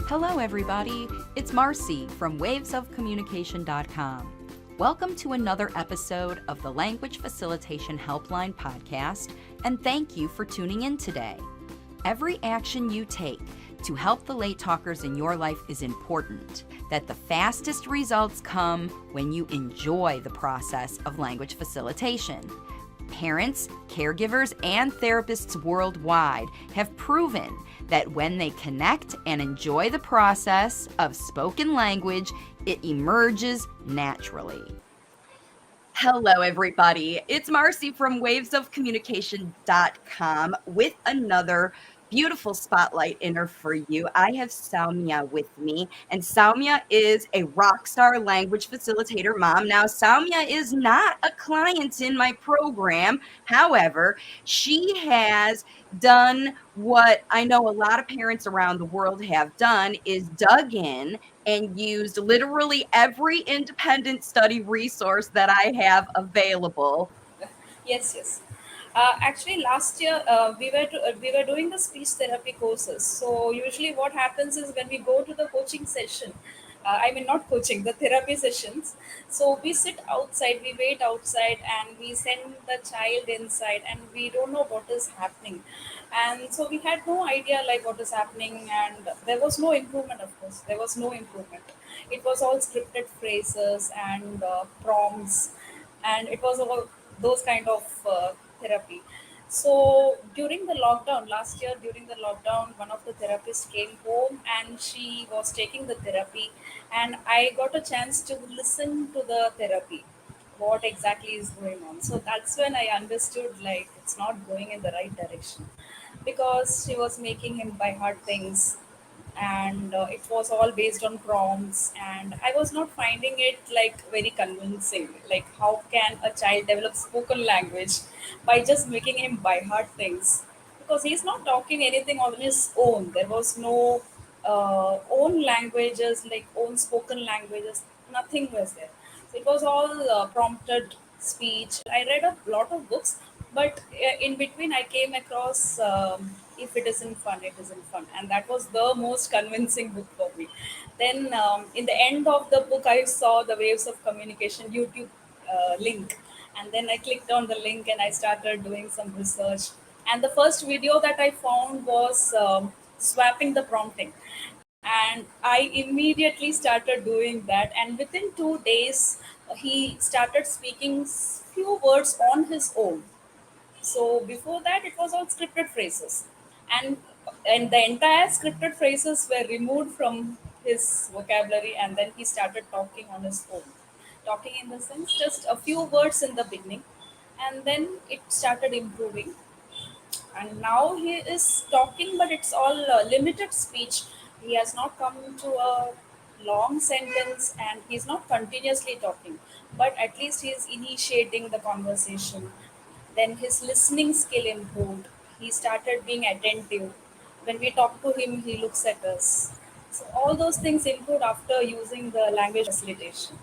Hello, everybody. It's Marci from wavesofcommunication.com. Welcome to another episode of the Language Facilitation Helpline podcast, and thank you for tuning in today. Every action you take to help the late talkers in your life is important. That the fastest results come when you enjoy the process of language facilitation. Parents, caregivers, and therapists worldwide have proven that when they connect and enjoy the process of spoken language, it emerges naturally. Hello, everybody. It's Marci from wavesofcommunication.com with another beautiful spotlight inner for you. I have Soumya with me, and Soumya is a rock star language facilitator mom. Now, Soumya is not a client in my program. However, she has done what I know a lot of parents around the world have done is dug in and used literally every independent study resource that I have available. Yes. Actually, last year we were doing the speech therapy courses. So usually, what happens is when we go to the coaching session, I mean not coaching, the therapy sessions. So we sit outside, we wait outside, and we send the child inside, and we don't know what is happening. And so we had no idea like what is happening, and there was no improvement. Of course, there was no improvement. It was all scripted phrases and prompts, and it was all those kind of therapy. So during the lockdown last year, during the lockdown, one of the therapists came home and she was taking the therapy, and I got a chance to listen to the therapy, what exactly is going on. So that's when I understood like it's not going in the right direction, because she was making him by heart things, and it was all based on prompts, and I was not finding it like very convincing. Like, how can a child develop spoken language by just making him by heart things? Because he's not talking anything on his own. There was no own languages, like own spoken languages. Nothing was there. So it was all prompted speech. I read a lot of books, but in between I came across If It Isn't Fun, It Isn't Fun, and that was the most convincing book for me. Then in the end of the book, I saw the Waves of Communication YouTube link, and then I clicked on the link and I started doing some research. And the first video that I found was swapping the prompting, and I immediately started doing that. And within 2 days, he started speaking few words on his own. So before that, it was all scripted phrases, and the entire scripted phrases were removed from his vocabulary, and then he started talking on his own. Talking in the sense, just a few words in the beginning, and then it started improving. And now he is talking, but it's all limited speech. He has not come to a long sentence, and he's not continuously talking, but at least he is initiating the conversation. Then his listening skill improved. He started being attentive. When we talk to him, he looks at us. So all those things improved after using the language facilitation.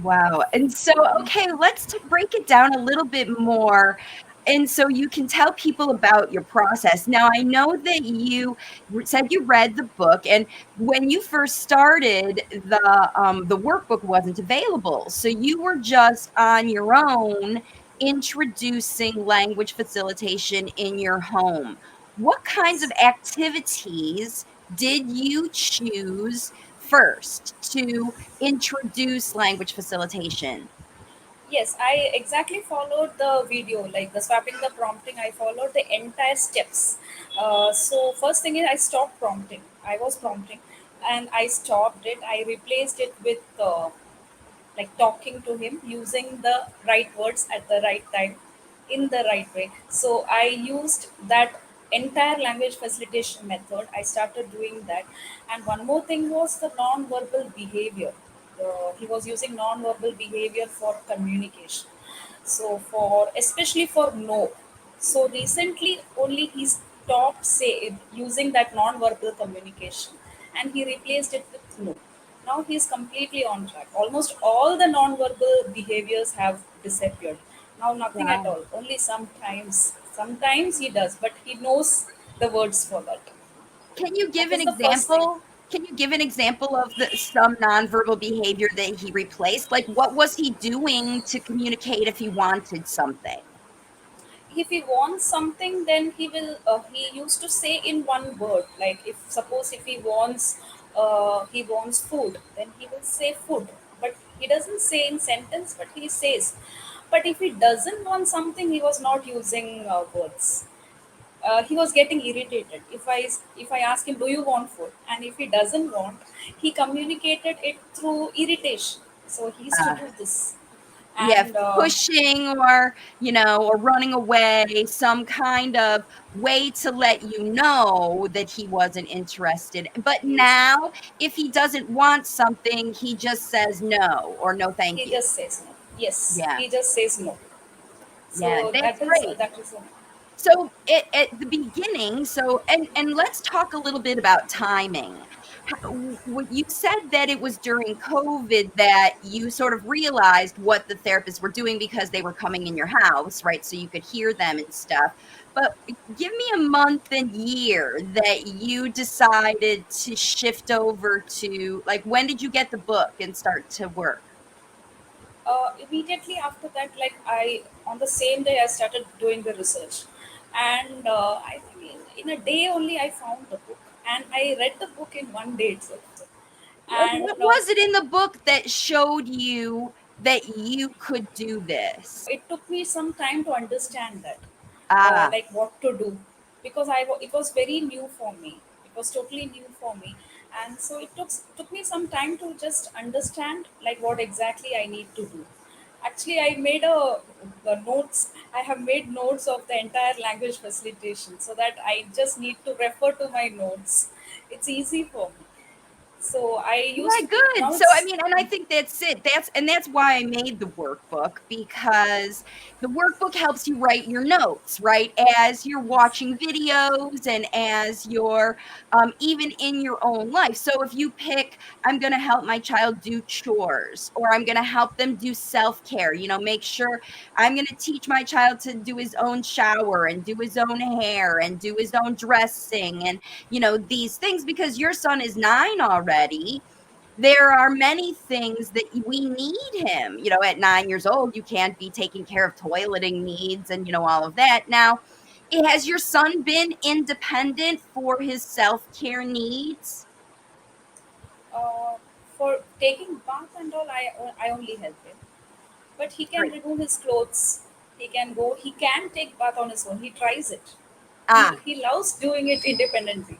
Wow. And so, okay, let's break it down a little bit more. And so you can tell people about your process. Now, I know that you said you read the book, and when you first started, the workbook wasn't available. So you were just on your own introducing language facilitation in your home. What kinds of Yes. activities did you choose first to introduce language facilitation? Yes, I exactly followed the video, like the swapping the prompting. I followed the entire steps. So first thing is I stopped prompting. I was prompting, and I stopped it. I replaced it with like talking to him using the right words at the right time in the right way. So I used that entire language facilitation method. I started doing that. And one more thing was the non-verbal behavior. He was using non-verbal behavior for communication. So for especially for no. So recently only he stopped say using that non-verbal communication, and he replaced it with no. Now he is completely on track. Almost all the non-verbal behaviors have disappeared. Now nothing at Wow. all. Only sometimes. Sometimes he does, but he knows the words for that. Can you give That an is the first thing. example? Can you give an example of some nonverbal behavior that he replaced? Like, what was he doing to communicate if he wanted something? If he wants something, then he used to say in one word. Like, if suppose if he wants food, then he will say food, but he doesn't say in sentence, but he says. But if he doesn't want something, he was not using words. He was getting irritated if I ask him, do you want food? And if he doesn't want, he communicated it through irritation. So he used to Uh, do this. yeah, And pushing or, or running away, some kind of way to let you know that he wasn't interested. But now, if he doesn't want something, he just says no or no, thank he you. just says no. Yes, Yeah, he just says no. yeah, So that's that is great. that is So at the beginning, and let's talk a little bit about timing. You said that it was during COVID that you sort of realized what the therapists were doing because they were coming in your house, right? So you could hear them and stuff. But give me a month and year that you decided to shift over to, like, when did you get the book and start to work? immediately after that. Like, I on the same day I started doing the research, and I think in a day only I found the book, and I read the book in one day itself. What And was it in the book that showed you that you could do this? it took me some time to understand that, Ah, like what to do, because it was very new for me. It was totally new for me, and so it took me some time to just understand like what exactly I need to do. Actually, I made a notes. I have made notes of the entire language facilitation, so that I just need to refer to my notes. It's easy for me. So I yeah, used to now good. So, I it's mean, and I think that's it. That's why I made the workbook, because the workbook helps you write your notes, right? As you're watching videos and as you're even in your own life. So if you pick, I'm going to help my child do chores, or I'm going to help them do self-care, make sure I'm going to teach my child to do his own shower and do his own hair and do his own dressing and, these things, because your son is 9 already. There are many things that we need him. At 9 years old, you can't be taking care of toileting needs and, all of that. Now, has your son been independent for his self-care needs? uh, for taking bath and all. I only help him, but he can Great. remove his clothes. He can go. He can take bath on his own. He tries it. He Ah, he loves doing it independently.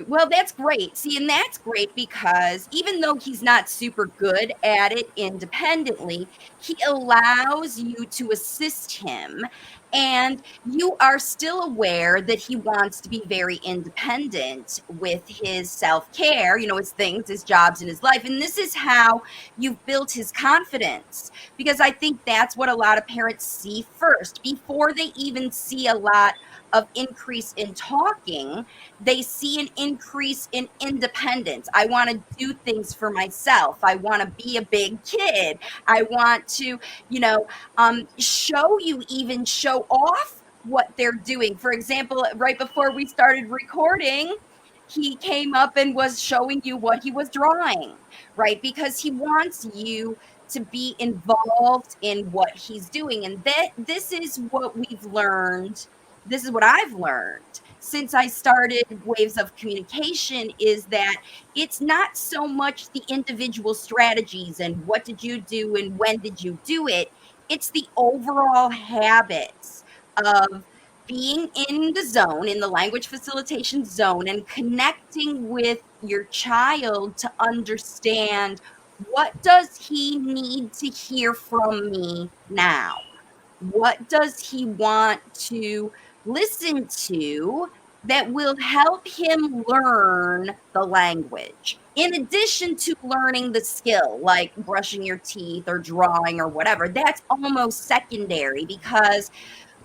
well, that's great. See, and that's great because even though he's not super good at it independently, he allows you to assist him. And you are still aware that he wants to be very independent with his self care, his things, his jobs, and his life. And this is how you've built his confidence, because I think that's what a lot of parents see first before they even see a lot of increase in talking. They see an increase in independence. I want to do things for myself. I want to be a big kid. I want to, even show off what they're doing. For example, right before we started recording, he came up and was showing you what he was drawing, right? Because he wants you to be involved in what he's doing. And this is what we've learned. This is what I've learned since I started Waves of Communication, is that it's not so much the individual strategies and what did you do and when did you do it. It's the overall habits of being in the zone, in the language facilitation zone, and connecting with your child to understand, what does he need to hear from me now? What does he want to listen to that will help him learn the language? In addition to learning the skill, like brushing your teeth or drawing or whatever, that's almost secondary, because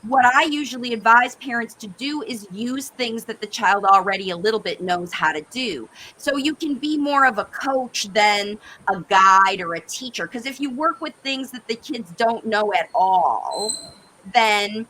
what I usually advise parents to do is use things that the child already a little bit knows how to do. So you can be more of a coach than a guide or a teacher. Because if you work with things that the kids don't know at all, then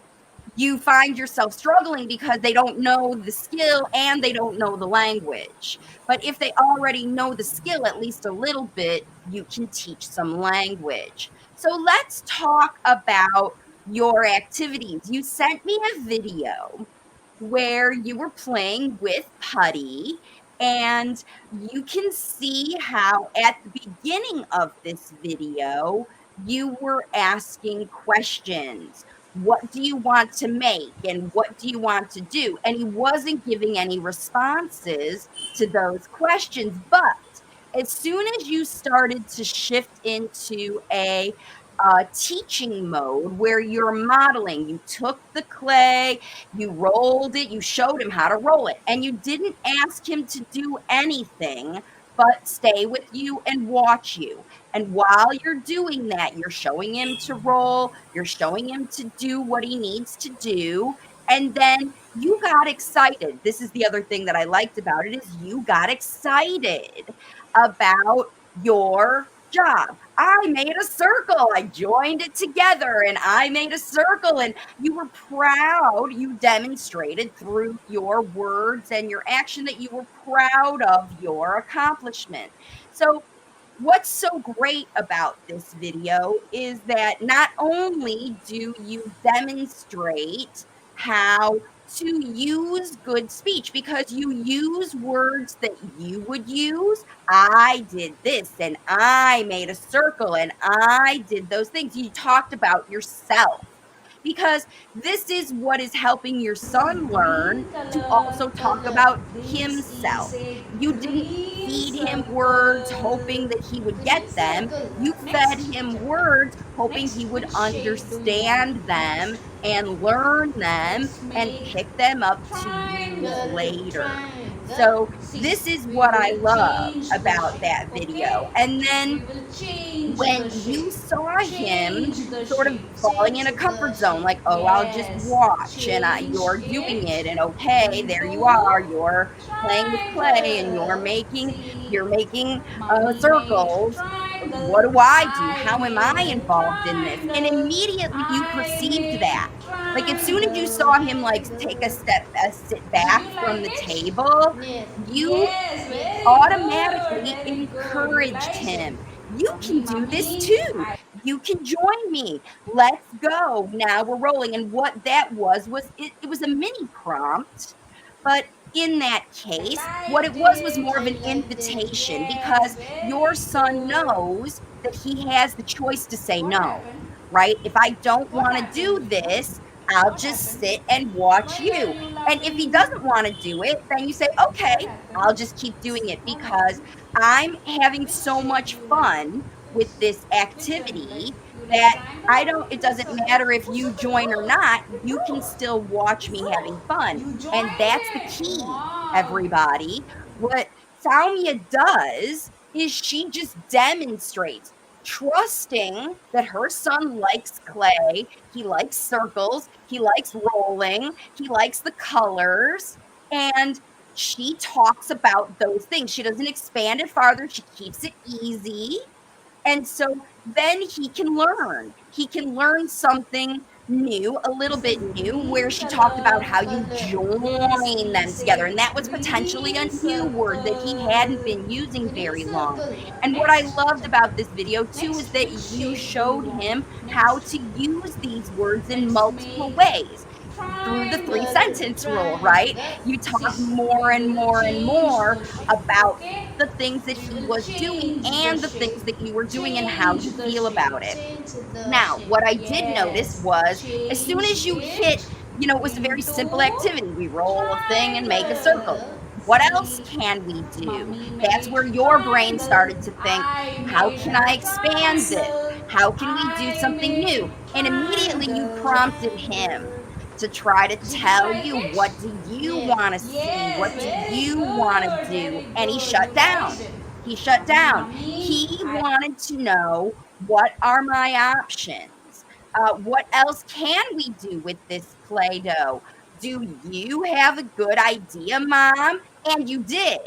you find yourself struggling because they don't know the skill and they don't know the language. But if they already know the skill at least a little bit, you can teach some language. So let's talk about your activities. You sent me a video where you were playing with putty, and you can see how at the beginning of this video, you were asking questions. What do you want to make? And what do you want to do? And he wasn't giving any responses to those questions. But as soon as you started to shift into a teaching mode where you're modeling, you took the clay, you rolled it, you showed him how to roll it, and you didn't ask him to do anything but stay with you and watch you. And while you're doing that, you're showing him to roll, you're showing him to do what he needs to do, and then you got excited. This is the other thing that I liked about it is you got excited about your job. I made a circle. I joined it together and I made a circle, and you were proud. You demonstrated through your words and your action that you were proud of your accomplishment. So what's so great about this video is that not only do you demonstrate how to use good speech, because you use words that you would use. I did this and I made a circle and I did those things. You talked about yourself, because this is what is helping your son learn to also talk about himself. You didn't feed him words hoping that he would get them. You fed him words hoping he would understand them and learn them and Make pick them up to use triangle, later. triangle. So See, this is we what I will love change the about shape. that video. Okay? And We then will change when the shape. you saw him Change the sort of shape. falling Change in a the comfort zone, shape. like, oh, I'll just Yes. watch, and Change you're doing it it, and okay, there you into are, you're playing with clay, and triangle. See, you're making mommy made circles. What triangle. do I do? I How am I made a involved in this? And triangle. immediately you I perceived made that. Like as soon as you triangle. saw him like take a sit Did back you from like the it? table, Yes. you Yes, very good, automatically very good. You encouraged liked it. him. You can do this Mummy, too. I You can join me. Let's go. Now we're rolling. And what that was it was a mini prompt, but in that case, what it liked was it. more of I an liked it. invitation, Yes, because your very son good. knows that he has the choice to say What no, happened? right? If I don't What want to happened, do Mia? this, I'll What just happened? sit and watch Why are you. you And if he laughing? doesn't want to do it, then you say, What okay, happened? I'll just keep doing it What because happened? I'm having Which so shape much you like? fun Which with this which one you like? activity You like that triangle or it like doesn't circle? matter if Oh, you circle. join or Good. not, you can Good. still watch me Good. having fun. You And joined that's the it. key, Wow. everybody. What Soumya does is she just demonstrates trusting that her son likes clay, he likes circles, he likes rolling, he likes the colors, and she talks about those things. She doesn't expand it farther, she keeps it easy, and so then he can learn. He can learn something new, a little This bit is new, where green she talked about color, how you color. Means join we them together. say And that was potentially a green new word that he hadn't circle. been using Green very long. circle. And what I Next. loved about this video too Next, is that which you shape do you showed want? him how Next. to use these words in Let's multiple make ways through the three triangle, sentence rule, right? triangle. You See, talk more we and will more and change more the shape, about okay? the things that We he will was doing change the and the shape. things that you were doing and how Change you the feel shape. about it. Change the Now, shape. what I did notice Yes. was as soon Change as you hit, it it was a very simple into activity. We roll a thing and make a circle. triangle. What else See, can we do? mommy That's made where your brain triangle. started to think, I how made can a I expand this? triangle. How can we do I something made new? And immediately you triangle. prompted him to try to Did you tell like you, it? what do you Yes. want to see? Yes, What do very you want to good, do? very And he good. shut You liked down. it. He shut down. Mommy, He I wanted to know, what are my options? What else can we do with this Play Doh? Do you have a good idea, Mom? And you did.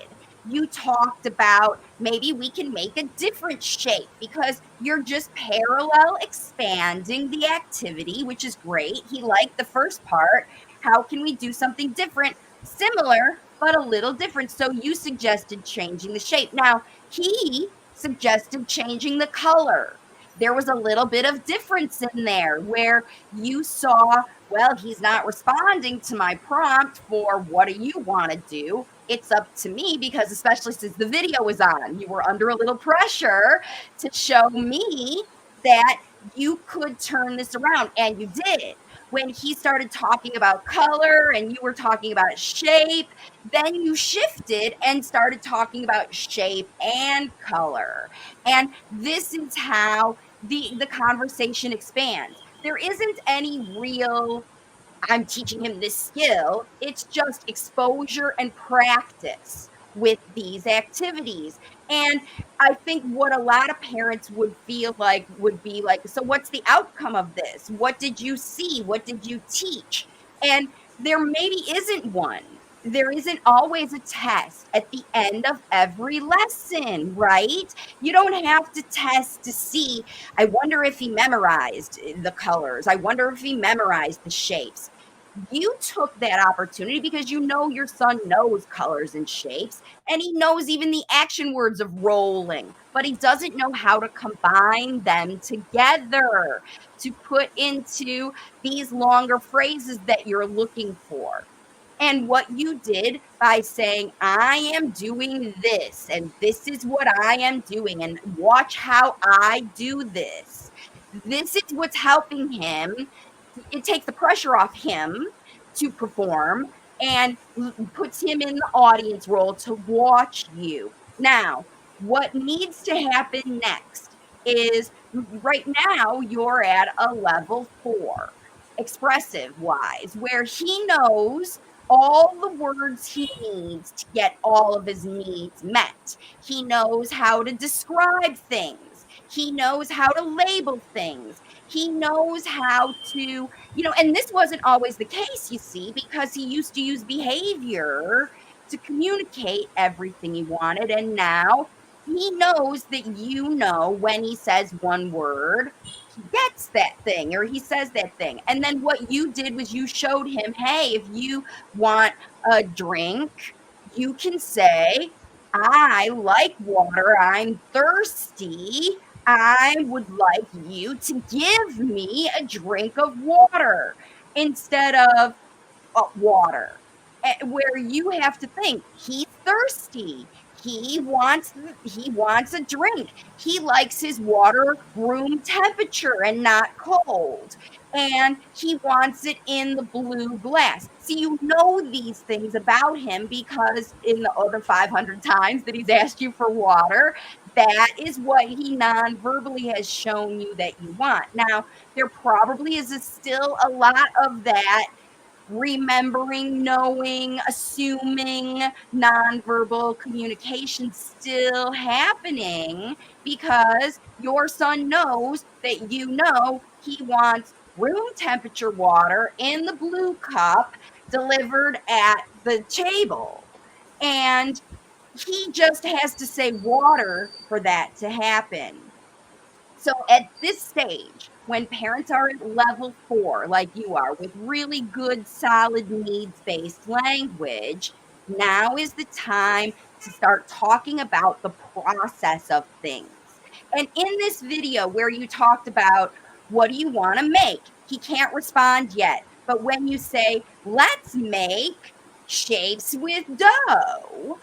you talked about maybe we can make a different shape because you're just parallel expanding the activity, which is great. He liked the first part. How can we do something different, similar, but a little different? So you suggested changing the shape. Now, he suggested changing the color. There was a little bit of difference in there where you saw, well, he's not responding to my prompt for what do you want to do? It's up to me because, especially since the video was on, you were under a little pressure to show me that you could turn this around, and you did. When he started talking about color and you were talking about shape, then you shifted and started talking about shape and color. And this is how the conversation expands. There isn't any real I'm teaching him this skill. It's just exposure and practice with these activities. And I think what a lot of parents would feel like would be like, so what's the outcome of this? What did you see? What did you teach? And there maybe isn't one. There isn't always a test at the end of every lesson, right? You don't have to test to see, I wonder if he memorized the colors. I wonder if he memorized the shapes. You took that opportunity because you know your son knows colors and shapes, and he knows even the action words of rolling, but he doesn't know how to combine them together to put into these longer phrases that you're looking for. And what you did by saying, I am doing this, and this is what I am doing, and watch how I do this. This is what's helping him. It takes the pressure off him to perform and puts him in the audience role to watch you. Now, what needs to happen next is right now you're at a level 4, expressive wise, where he knows all the words he needs to get all of his needs met. He knows how to describe things. He knows how to label things. He knows how to, and this wasn't always the case, you see, because he used to use behavior to communicate everything he wanted. And now he knows that when he says one word, he gets that thing or he says that thing. And then what you did was you showed him, hey, if you want a drink, you can say, I like water, I'm thirsty, I would like you to give me a drink of water instead of water. Where you have to think, he's thirsty. He wants a drink. He likes his water room temperature and not cold. And he wants it in the blue glass. See, you know these things about him because in the other 500 times that he's asked you for water, that is what he non-verbally has shown you that you want. Now, there probably is still a lot of that remembering, knowing, assuming, nonverbal communication still happening because your son knows that he wants room temperature water in the blue cup delivered at the table. And he just has to say water for that to happen. So at this stage, when parents are at level 4, like you are, with really good, solid needs-based language, now is the time to start talking about the process of things. And in this video where you talked about what do you want to make, he can't respond yet. But when you say, let's make shapes with dough,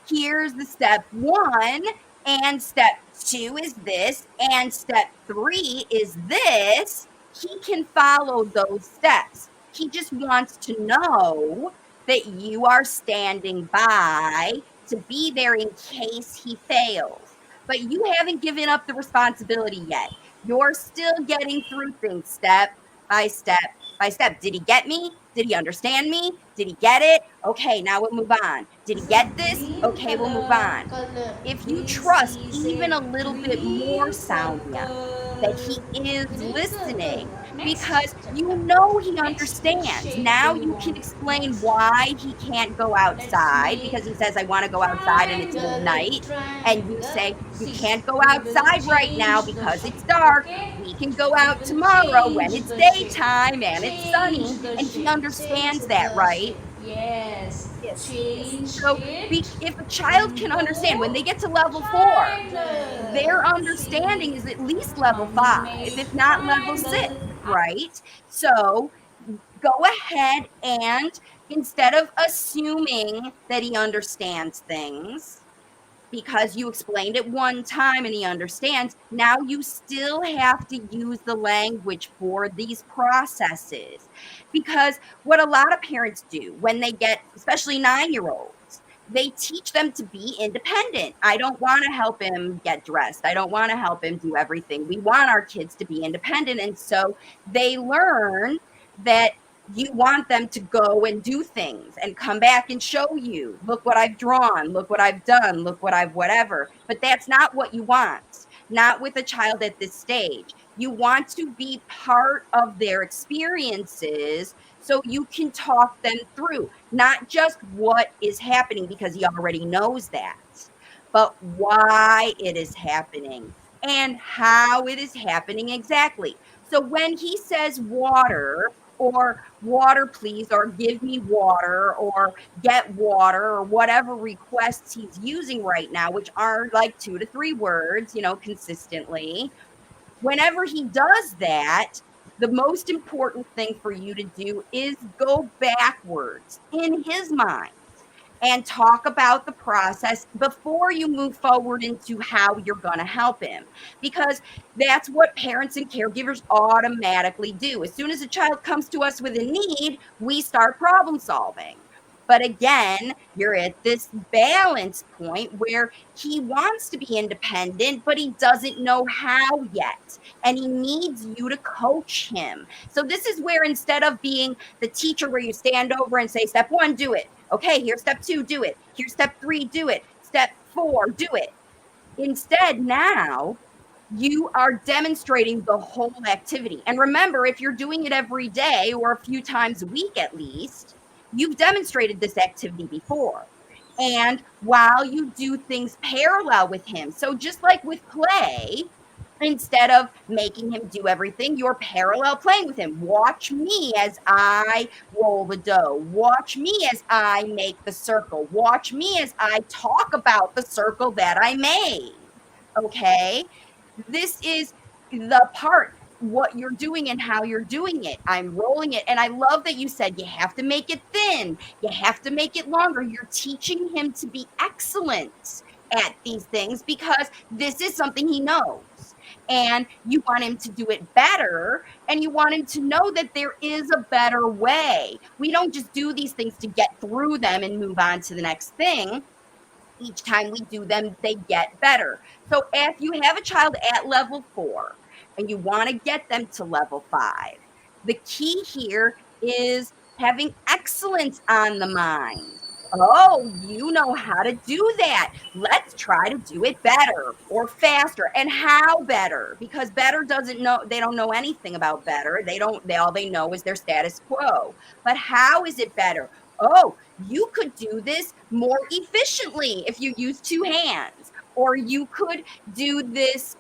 here's the step 1, and step 2 is this, and step 3 is this, he can follow those steps. He just wants to know that you are standing by to be there in case he fails. But you haven't given up the responsibility yet. You're still getting through things step by step by step. Did he get me? Did he understand me? Did he get it? Okay, now we'll move on. Did he So get this? green Okay, we'll move color, on. color. If you Means trust he even said a little bit more, green Soumya, that circle. he is Green circle. listening, Next because you chapter. know he Next, which understands. shade do Now you you can want explain next? why he can't go Let's outside, because make he says, I want to go outside and it's triangle, midnight. And you triangle. say, you See, can't go we will outside right now change the because shape. it's dark. Okay? We can go We out will tomorrow when change it's the shape. daytime and it's Change sunny. the And he shape. Change understands that, the right? shape. Yes. Yes, yes. Change So it if a child can understand, into when they get to level 4, their triangle. understanding See, is at least level 5, make if not level 6, triangle. right? So go ahead and, instead of assuming that he understands things, because you explained it one time and he understands, now you still have to use the language for these processes. Because what a lot of parents do when they get, especially 9-year-olds, they teach them to be independent. I don't want to help him get dressed. I don't want to help him do everything. We want our kids to be independent. And so they learn that you want them to go and do things and come back and show you, look what I've drawn, look what I've done, look what I've whatever. But that's not what you want. Not with a child at this stage. You want to be part of their experiences so you can talk them through, not just what is happening because he already knows that, but why it is happening and how it is happening exactly. So when he says water, or water please, or give me water, or get water, or whatever requests he's using right now, which are like 2 to 3 words, consistently. Whenever he does that, the most important thing for you to do is go backwards in his mind and talk about the process before you move forward into how you're going to help him. Because that's what parents and caregivers automatically do. As soon as a child comes to us with a need, we start problem solving. But again, you're at this balance point where he wants to be independent, but he doesn't know how yet. And he needs you to coach him. So this is where, instead of being the teacher where you stand over and say, step 1, do it. Okay, here's step 2, do it. Here's step 3, do it. Step 4, do it. Instead, now you are demonstrating the whole activity. And remember, if you're doing it every day or a few times a week at least, you've demonstrated this activity before. And while you do things parallel with him, so just like with play, instead of making him do everything, you're parallel playing with him. Watch me as I roll the dough. Watch me as I make the circle. Watch me as I talk about the circle that I made. Okay? This is the part, what you're doing and how you're doing it. I'm rolling it. And I love that you said you have to make it thin, you have to make it longer. You're teaching him to be excellent at these things because this is something he knows. And you want him to do it better, and you want him to know that there is a better way. We don't just do these things to get through them and move on to the next thing. Each time we do them, they get better. So if you have a child at level 4 and you want to get them to level 5, the key here is having excellence on the mind. Oh, you know how to do that. Let's try to do it better or faster. And how better? Because better doesn't know, they don't know anything about better. All they know is their status quo. But how is it better? Oh, you could do this more efficiently if you use 2 hands, or you could do this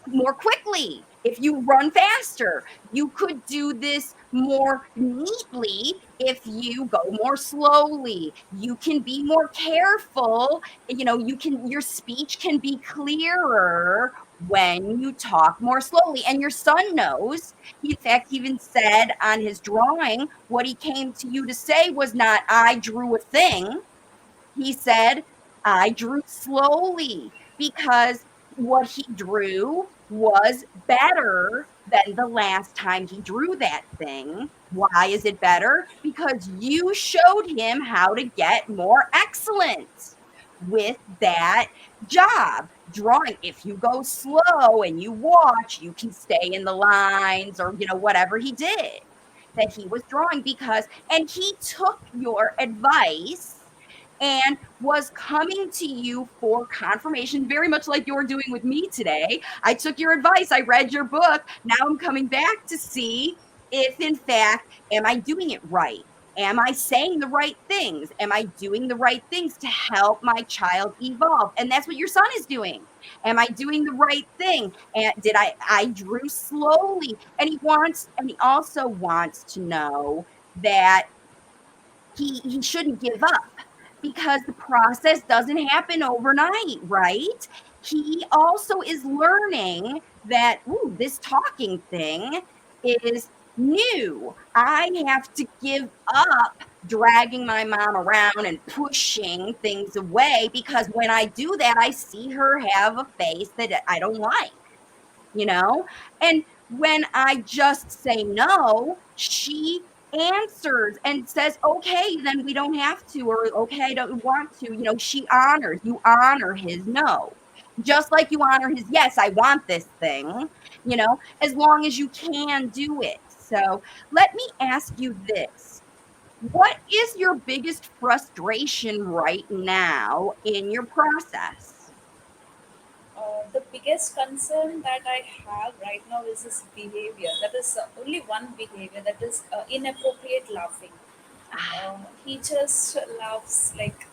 more quickly if you run faster. You could do this more neatly if you go more slowly. You can be more careful. Your speech can be clearer when you talk more slowly. And your son knows. He, in fact, even said on his drawing, what he came to you to say was not, I drew a thing. He said, I drew slowly, because what he drew was better than the last time he drew that thing. Why is it better? Because you showed him how to get more excellent with that job drawing. If you go slow and you watch, you can stay in the lines, or whatever he did. that he was drawing and he took your advice and was coming to you for confirmation, very much like you're doing with me today. I took your advice. I read your book. Now I'm coming back to see if, in fact, am I doing it right? Am I saying the right things? Am I doing the right things to help my child evolve? And that's what your son is doing. Am I doing the right thing? And I drew slowly. And he also wants to know that he shouldn't give up because the process doesn't happen overnight, right? He also is learning that, ooh, this talking thing is new. I have to give up dragging my mom around and pushing things away because when I do that, I see her have a face that I don't like, you know? And when I just say no, she answers and says, okay, then we don't have to, or okay, I don't want to. You honor his no. Just like you honor his yes, I want this thing, as long as you can do it. So let me ask you this. What is your biggest frustration right now in your process? The biggest concern that I have right now is this behavior. That is only one behavior, that is inappropriate laughing. He just laughs like.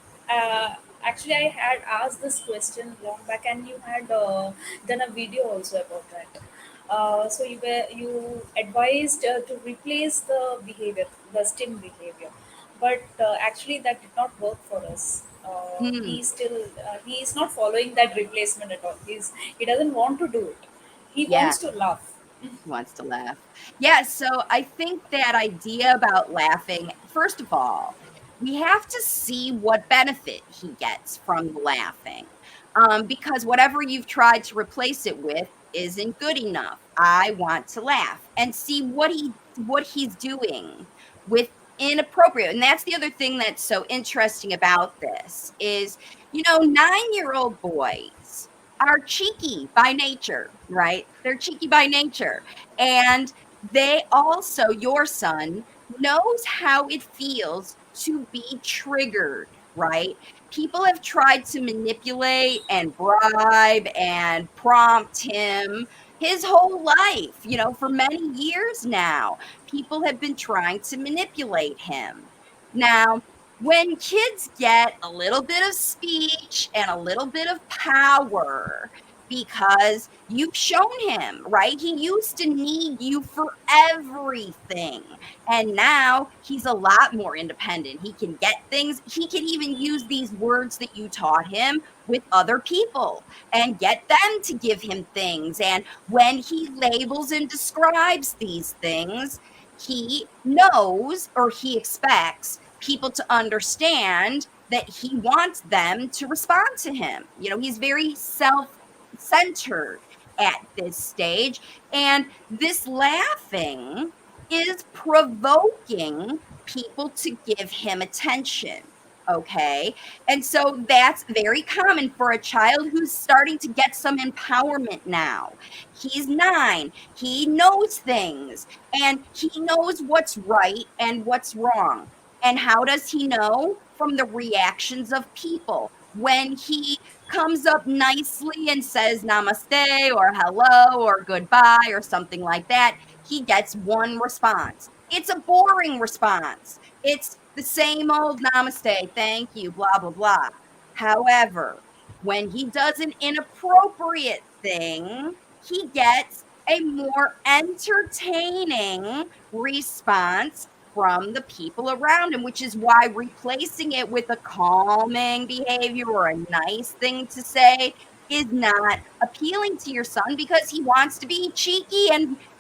Actually, I had asked this question long back, and you had done a video also about that. So you advised to replace the behavior, the STEM behavior, but actually that did not work for us. Hmm. He is not following that replacement at all. He doesn't want to do it. He Yeah. wants to laugh. Wants to laugh. Yeah, so I think that idea about laughing, first of all, we have to see what benefit he gets from the laughing. Because whatever you've tried to replace it with isn't good enough. I want to laugh and see what he's doing with inappropriate. And that's the other thing that's so interesting about this is, 9-year-old boys are cheeky by nature, right? They're cheeky by nature. And your son knows how it feels to be triggered, right? People have tried to manipulate and bribe and prompt him his whole life, for many years now. People have been trying to manipulate him. Now, when kids get a little bit of speech and a little bit of power, because you've shown him, right? He used to need you for everything. And now he's a lot more independent. He can get things, he can even use these words that you taught him with other people and get them to give him things. And when he labels and describes these things, he knows or he expects people to understand that he wants them to respond to him. He's very self-centered at this stage. And this laughing is provoking people to give him attention. Okay. And so that's very common for a child who's starting to get some empowerment now. He's 9. He knows things and he knows what's right and what's wrong. And how does he know? From the reactions of people. When he comes up nicely and says namaste or hello or goodbye or something like that, he gets one response. It's a boring response. It's the same old namaste, thank you, blah, blah, blah. However, when he does an inappropriate thing, he gets a more entertaining response from the people around him, which is why replacing it with a calming behavior or a nice thing to say is not appealing to your son because he wants to be cheeky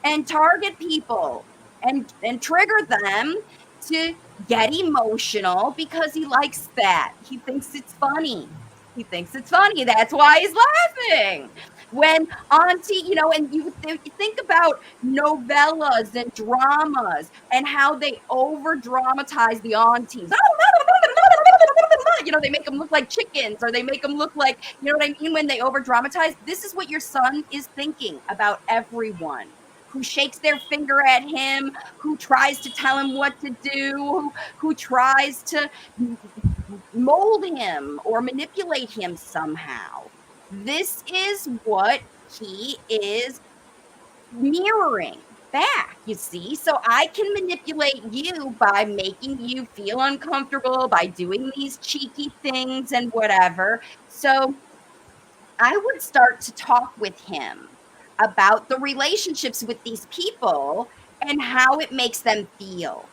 and target people and trigger them to get emotional because he likes that. He thinks it's funny. That's why he's laughing. When auntie, and you think about novellas and dramas and how they over dramatize the aunties. They make them look like chickens or they make them look like, you know what I mean? When they over dramatize, this is what your son is thinking about everyone. who shakes their finger at him, who tries to tell him what to do, who tries to mold him or manipulate him somehow. This is what he is mirroring back, you see. So I can manipulate you by making you feel uncomfortable, by doing these cheeky things and whatever. So I would start to talk with him about the relationships with these people and how it makes them feel.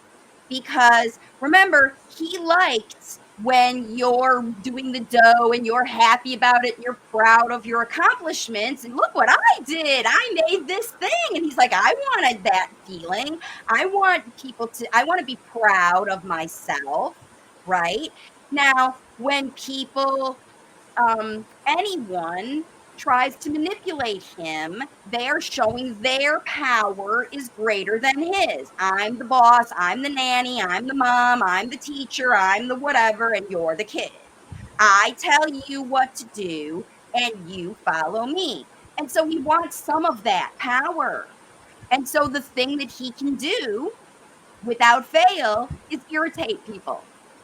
Because remember, he likes when you're doing the dough and you're happy about it, you're proud of your accomplishments, and look what I did. I made this thing. And he's like, I wanted that feeling. I want to be proud of myself, right? Now, when anyone tries to manipulate him, they're showing their power is greater than his. I'm the boss, I'm the nanny, I'm the mom, I'm the teacher, I'm the whatever, and you're the kid. I tell you what to do, and you follow me. And so he wants some of that power. And so the thing that he can do without fail is irritate people.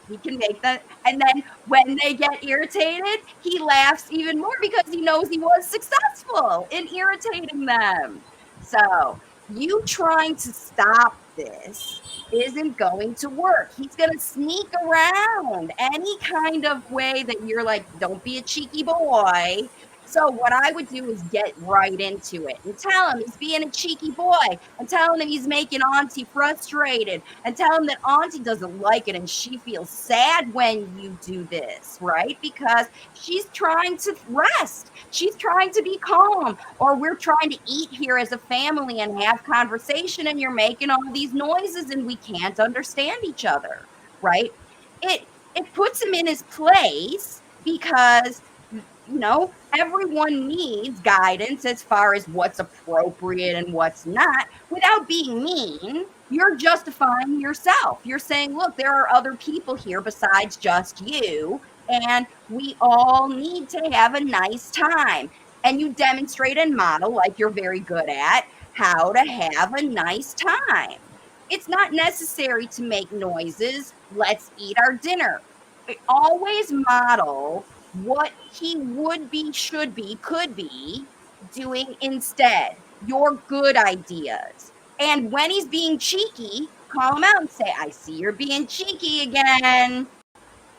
He can make that. And then when they get irritated, he laughs even more because he knows he was successful in irritating them. So you trying to stop this isn't going to work. He's going to sneak around any kind of way that you're like, don't be a cheeky boy. So what I would do is get right into it and tell him he's being a cheeky boy and tell him he's making Auntie frustrated and tell him that Auntie doesn't like it and she feels sad when you do this, right? Because she's trying to rest. She's trying to be calm, or we're trying to eat here as a family and have conversation and you're making all these noises and we can't understand each other, right? It puts him in his place because everyone needs guidance as far as what's appropriate and what's not. Without being mean, you're justifying yourself. You're saying, look, there are other people here besides just you, and we all need to have a nice time. And you demonstrate and model, like you're very good at, how to have a nice time. It's not necessary to make noises. Let's eat our dinner. Always model what he would be, should be, could be doing instead. Your good ideas. And when he's being cheeky, call him out and say, I see you're being cheeky again.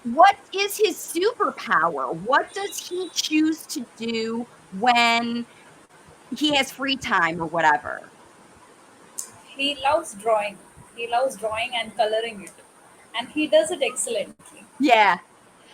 What is his superpower? What does he choose to do when he has free time or whatever? He loves drawing. He loves drawing and coloring it, and he does it excellently. Yeah.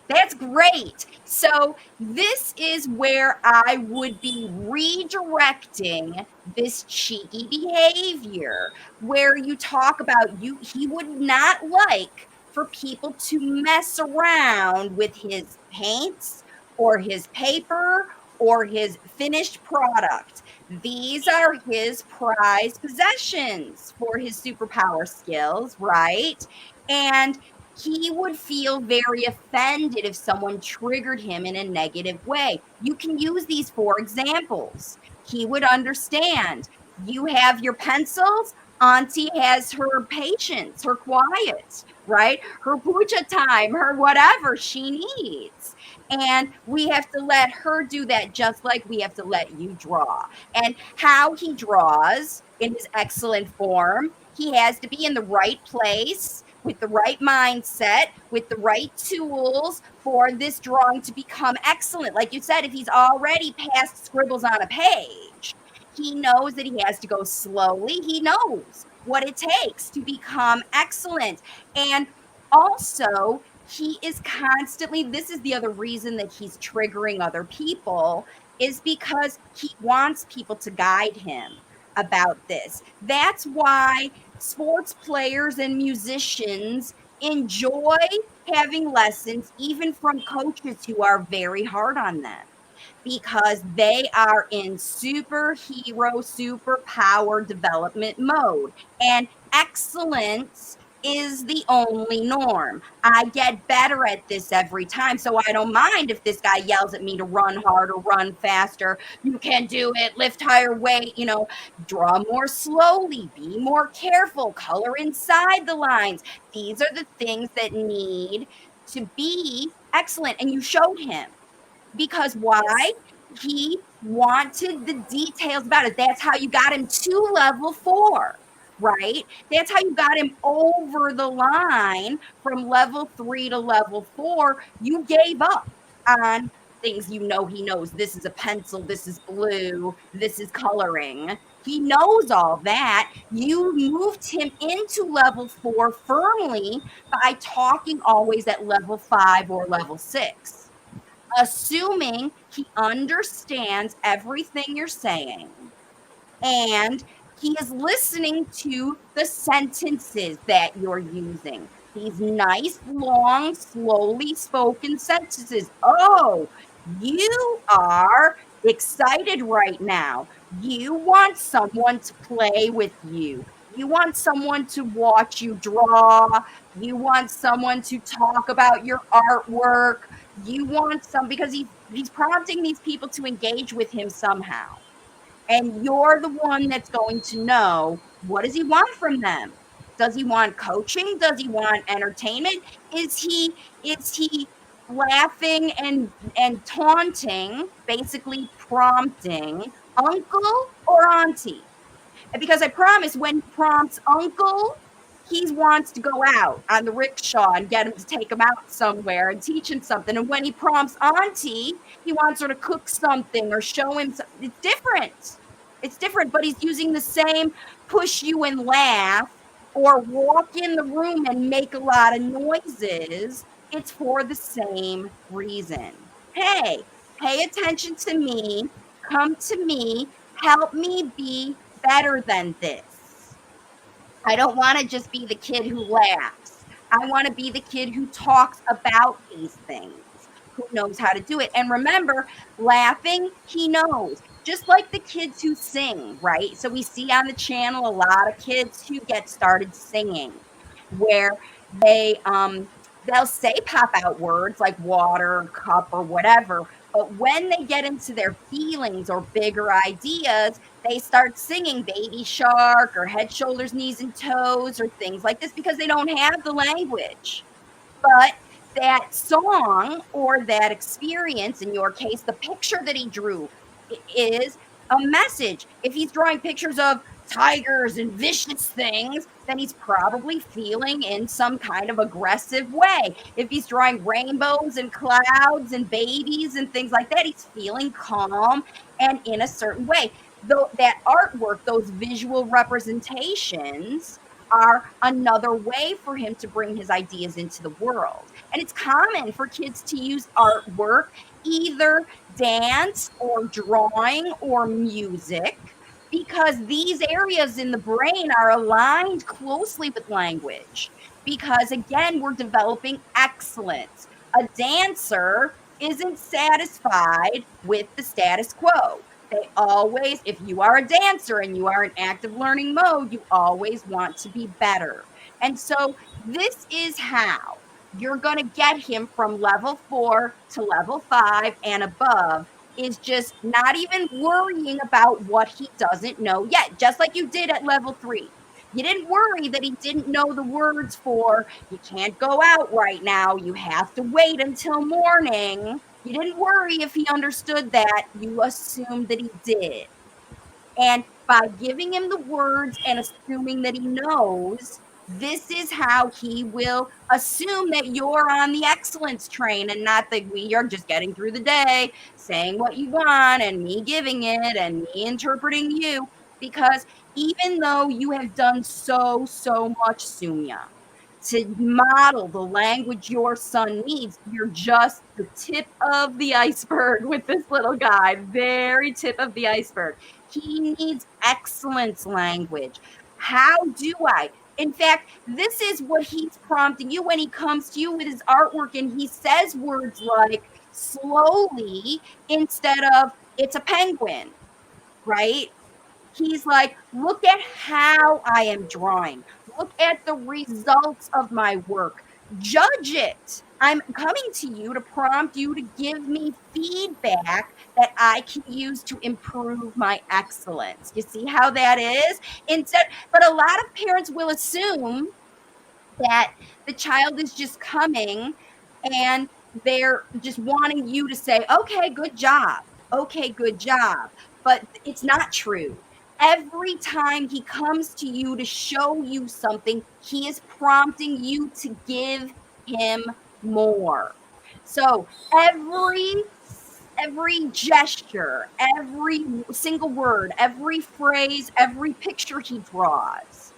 That's great. So this is where I would be redirecting this cheeky behavior, where you talk about he would not like for people to mess around with his paints or his paper or his finished product. These are his prized possessions for his superpower skills, right? And he would feel very offended if someone triggered him in a negative way. You can use these for examples. He would understand. You have your pencils. Auntie has her patience, her quiet, right? Her puja time, her whatever she needs. And we have to let her do that just like we have to let you draw. And how he draws in his excellent form, he has to be in the right place with the right mindset, with the right tools for this drawing to become excellent. Like you said, if he's already past scribbles on a page, he knows that he has to go slowly. He knows what it takes to become excellent. And also, he is constantly, this is the other reason that he's triggering other people, is because he wants people to guide him about this. That's why sports players and musicians enjoy having lessons, even from coaches who are very hard on them, because they are in superhero, superpower development mode. And excellence is the only norm. I get better at this every time. So I don't mind if this guy yells at me to run harder, run faster. You can do it, lift higher weight, draw more slowly, be more careful, color inside the lines. These are the things that need to be excellent. And you showed him. Because why? Yes. He wanted the details about it. That's how you got him to level 4, right? That's how you got him over the line from level 3 to level 4. You gave up on things he knows. This is a pencil, this is blue, this is coloring. He knows all that. You moved him into level 4 firmly by talking always at level 5 or level 6, assuming he understands everything you're saying and he is listening to the sentences that you're using. These nice, long, slowly spoken sentences. Oh, you are excited right now. You want someone to play with you. You want someone to watch you draw. You want someone to talk about your artwork. You want because he's prompting these people to engage with him somehow. And you're the one that's going to know, what does he want from them? Does he want coaching? Does he want entertainment? Is he laughing and taunting, basically prompting uncle or auntie? Because I promise when he prompts uncle, he wants to go out on the rickshaw and get him to take him out somewhere and teach him something. And when he prompts auntie, he wants her to cook something or show him something. It's different. It's different, but he's using the same push you and laugh or walk in the room and make a lot of noises. It's for the same reason. Hey, pay attention to me. Come to me. Help me be better than this. I don't want to just be the kid who laughs. I want to be the kid who talks about these things, who knows how to do it. And remember, laughing, he knows. Just like the kids who sing, right? So we see on the channel a lot of kids who get started singing, where they'll say pop out words like water, cup, or whatever. But when they get into their feelings or bigger ideas, they start singing Baby Shark or Head, Shoulders, Knees, and Toes or things like this because they don't have the language. But that song or that experience, in your case, the picture that he drew is a message. If he's drawing pictures of tigers and vicious things, then he's probably feeling in some kind of aggressive way. If he's drawing rainbows and clouds and babies and things like that, he's feeling calm and in a certain way. Though that artwork, those visual representations are another way for him to bring his ideas into the world. And it's common for kids to use artwork, either dance or drawing or music, because these areas in the brain are aligned closely with language. Because again, we're developing excellence. A dancer isn't satisfied with the status quo. They always, if you are a dancer and you are in active learning mode, you always want to be better. And so this is how you're going to get him from level 4 to level 5 and above, is just not even worrying about what he doesn't know yet, just like you did at level 3. You didn't worry that he didn't know the words for, you can't go out right now, you have to wait until morning. You didn't worry if he understood that. You assumed that he did. And by giving him the words and assuming that he knows, this is how he will assume that you're on the excellence train and not that you're just getting through the day, saying what you want and me giving it and me interpreting you. Because even though you have done so much, Soumya, to model the language your son needs, you're just the tip of the iceberg with this little guy, very tip of the iceberg. He needs excellence language. How do I? In fact, this is what he's prompting you when he comes to you with his artwork and he says words like slowly instead of it's a penguin, right? He's like, look at how I am drawing. look at the results of my work. Judge it. I'm coming to you to prompt you to give me feedback that I can use to improve my excellence. You see how that is? Instead, but a lot of parents will assume that the child is just coming and they're just wanting you to say, okay, good job. Okay, good job. But it's not true. Every time he comes to you to show you something, he is prompting you to give him more. So every gesture, every single word, every phrase, every picture he draws,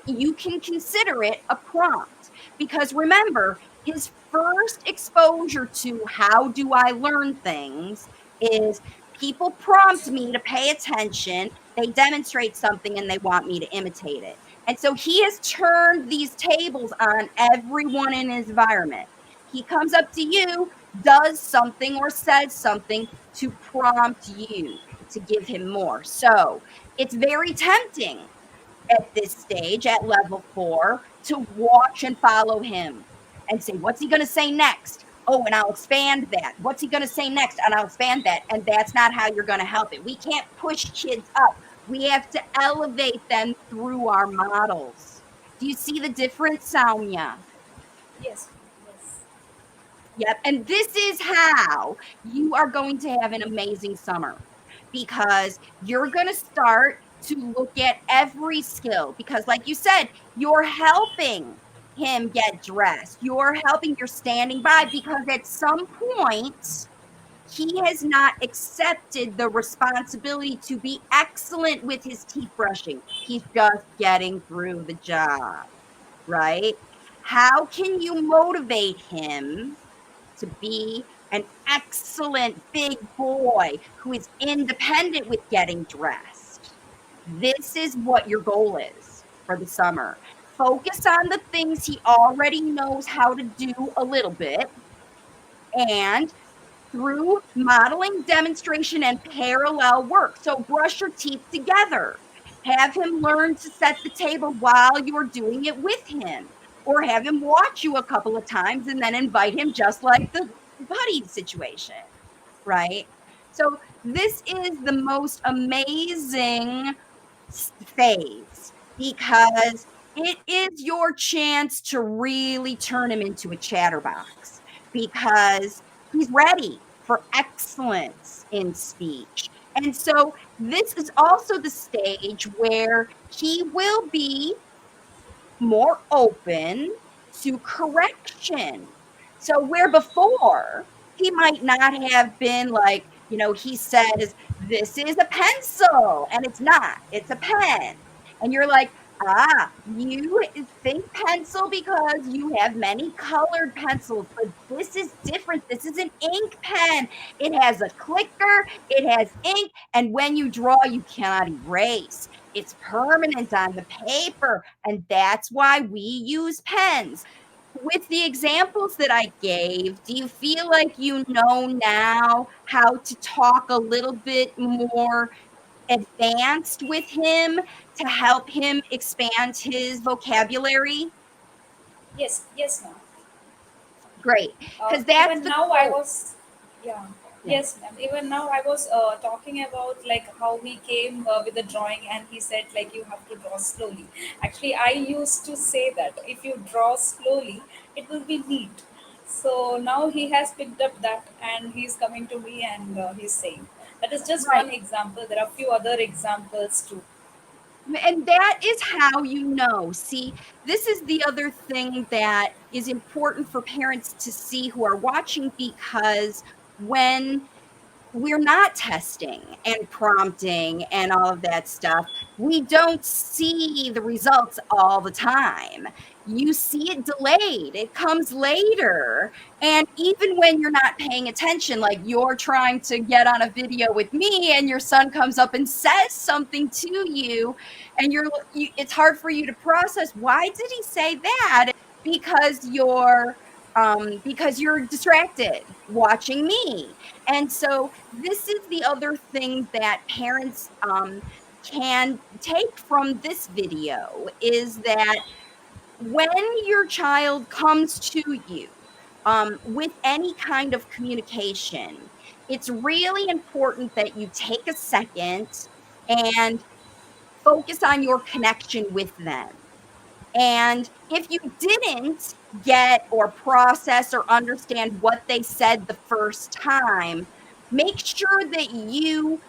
you can consider it a prompt, because remember, his first exposure to how do I learn things is people prompt me to pay attention, they demonstrate something and they want me to imitate it. And so he has turned these tables on everyone in his environment. He comes up to you, does something or says something to prompt you to give him more. So it's very tempting at this stage, at level 4, to watch and follow him and say, what's he going to say next? Oh, and I'll expand that. What's he going to say next? And I'll expand that. And that's not how you're going to help it. We can't push kids up. We have to elevate them through our models. Do you see the difference, Soumya? Yes. Yes. Yep. And this is how you are going to have an amazing summer, because you're going to start to look at every skill, because like you said, you're helping him get dressed. You're standing by, because at some point he has not accepted the responsibility to be excellent with his teeth brushing. He's just getting through the job, right? How can you motivate him to be an excellent big boy who is independent with getting dressed? This is what your goal is for the summer. Focus on the things he already knows how to do a little bit, and through modeling, demonstration, and parallel work. So brush your teeth together. Have him learn to set the table while you're doing it with him, or have him watch you a couple of times and then invite him, just like the buddy situation, right? So this is the most amazing phase, because it is your chance to really turn him into a chatterbox, because he's ready for excellence in speech. And so this is also the stage where he will be more open to correction. So where before he might not have been like, he says, this is a pencil, and it's not, it's a pen. And you're like, you think pencil because you have many colored pencils, but this is different. This is an ink pen. It has a clicker, it has ink, and when you draw, you cannot erase. It's permanent on the paper, and that's why we use pens. With the examples that I gave, do you feel like you know now how to talk a little bit more advanced with him to help him expand his vocabulary? Yes. Yes, ma'am. Great, because that's Even the now, I goal. was, yeah. Yeah. Yes, ma'am. Even now, I was talking about like how he came with the drawing, and he said like you have to draw slowly. Actually, I used to say that if you draw slowly, it will be neat. So now he has picked up that, and he's coming to me, and he's saying that is just Right. one example. There are a few other examples too. And that is how you know. See, this is the other thing that is important for parents to see who are watching, because when we're not testing and prompting and all of that stuff, we don't see the results all the time. You see it delayed, it comes later. And even when you're not paying attention, like you're trying to get on a video with me and your son comes up and says something to you, and it's hard for you to process, why did he say that? Because you're distracted watching me. And so this is the other thing that parents can take from this video is that when your child comes to you with any kind of communication, it's really important that you take a second and focus on your connection with them. And if you didn't get or process or understand what they said the first time, make sure that you